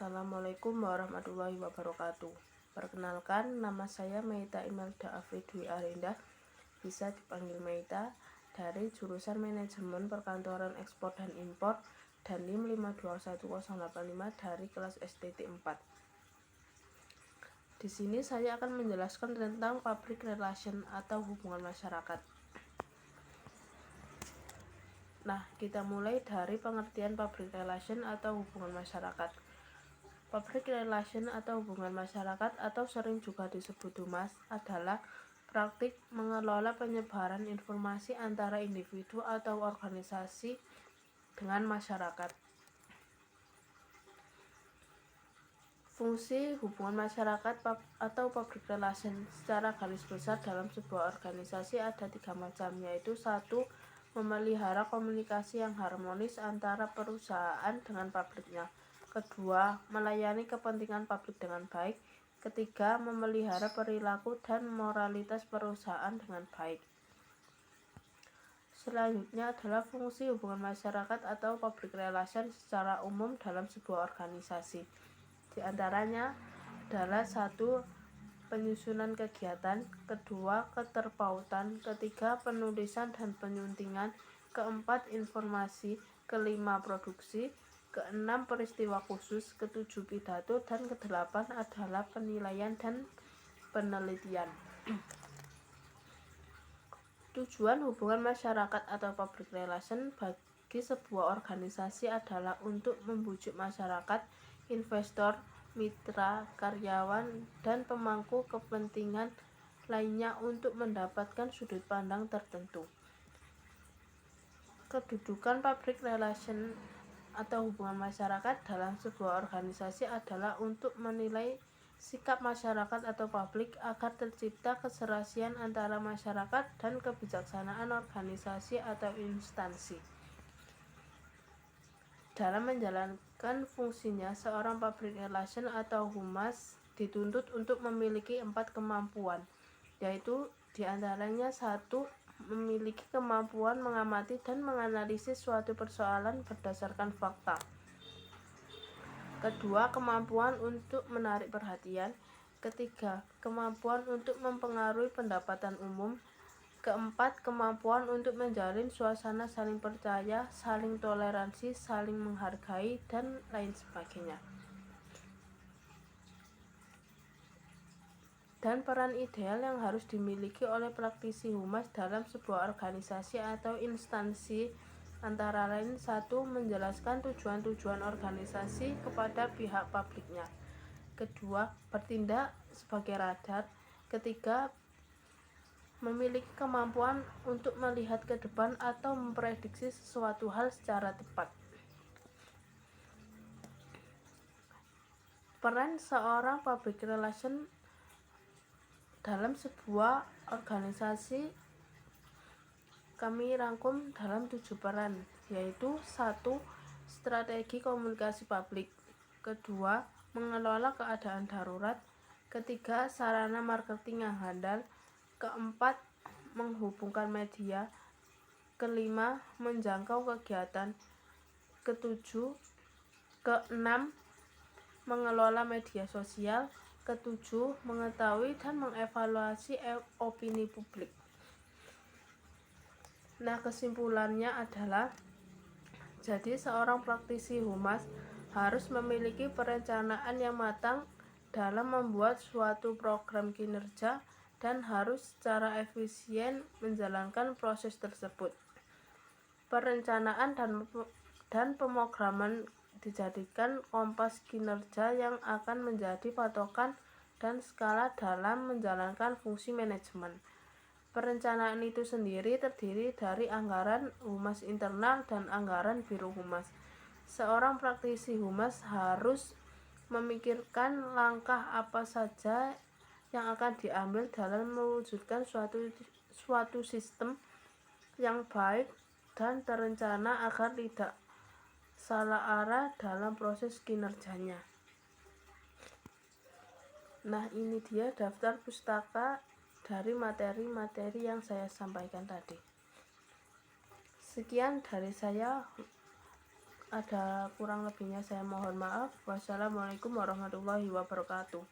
Assalamualaikum warahmatullahi wabarakatuh. Perkenalkan, nama saya Meita Imelda Afridwi Arinda, bisa dipanggil Meita, dari jurusan Manajemen Perkantoran Ekspor dan Impor dan NIM 5211085 dari kelas STT 4. Di sini saya akan menjelaskan tentang public relation atau hubungan masyarakat. Nah, kita mulai dari pengertian public relation atau hubungan masyarakat. Public relation atau hubungan masyarakat atau sering juga disebut humas adalah praktik mengelola penyebaran informasi antara individu atau organisasi dengan masyarakat. Fungsi hubungan masyarakat atau public relation secara garis besar dalam sebuah organisasi ada 3 macam, yaitu 1. Memelihara komunikasi yang harmonis antara perusahaan dengan publiknya. Kedua, melayani kepentingan publik dengan baik. Ketiga, memelihara perilaku dan moralitas perusahaan dengan baik. Selanjutnya adalah fungsi hubungan masyarakat atau public relation secara umum dalam sebuah organisasi. Di antaranya adalah 1. Penyusunan kegiatan, kedua, keterpautan, ketiga, penulisan dan penyuntingan, keempat, informasi, kelima, produksi, keenam, peristiwa khusus, ketujuh, pidato, dan kedelapan adalah penilaian dan penelitian. Tujuan hubungan masyarakat atau public relation bagi sebuah organisasi adalah untuk membujuk masyarakat, investor, mitra, karyawan, dan pemangku kepentingan lainnya untuk mendapatkan sudut pandang tertentu. Kedudukan public relation atau hubungan masyarakat dalam sebuah organisasi adalah untuk menilai sikap masyarakat atau publik agar tercipta keserasian antara masyarakat dan kebijaksanaan organisasi atau instansi. Dalam menjalankan fungsinya, seorang public relation atau humas dituntut untuk memiliki 4 kemampuan, yaitu diantaranya 1. Memiliki kemampuan mengamati dan menganalisis suatu persoalan berdasarkan fakta. Kedua, kemampuan untuk menarik perhatian. Ketiga, kemampuan untuk mempengaruhi pendapatan umum. Keempat, kemampuan untuk menjalin suasana saling percaya, saling toleransi, saling menghargai, dan lain sebagainya. Dan peran ideal yang harus dimiliki oleh praktisi humas dalam sebuah organisasi atau instansi antara lain 1. Menjelaskan tujuan-tujuan organisasi kepada pihak publiknya. Kedua, bertindak sebagai radar. Ketiga, memiliki kemampuan untuk melihat ke depan atau memprediksi sesuatu hal secara tepat. Peran seorang public relation dalam sebuah organisasi kami rangkum dalam 7 peran, yaitu 1. Strategi komunikasi publik. Kedua, mengelola keadaan darurat. Ketiga, sarana marketing yang handal. Keempat, menghubungkan media. Kelima, menjangkau kegiatan. Keenam, mengelola media sosial. Ketujuh, mengetahui dan mengevaluasi opini publik. Nah, kesimpulannya adalah, jadi seorang praktisi humas harus memiliki perencanaan yang matang dalam membuat suatu program kinerja dan harus secara efisien menjalankan proses tersebut. Perencanaan dan pemrograman dijadikan kompas kinerja yang akan menjadi patokan dan skala dalam menjalankan fungsi manajemen. Perencanaan itu sendiri terdiri dari anggaran humas internal dan anggaran biro humas. Seorang praktisi humas harus memikirkan langkah apa saja yang akan diambil dalam mewujudkan suatu sistem yang baik dan terencana agar tidak salah arah dalam proses kinerjanya. Nah, ini dia daftar pustaka dari materi-materi yang saya sampaikan tadi. Sekian dari saya. Ada kurang lebihnya saya mohon maaf. Wassalamualaikum warahmatullahi wabarakatuh.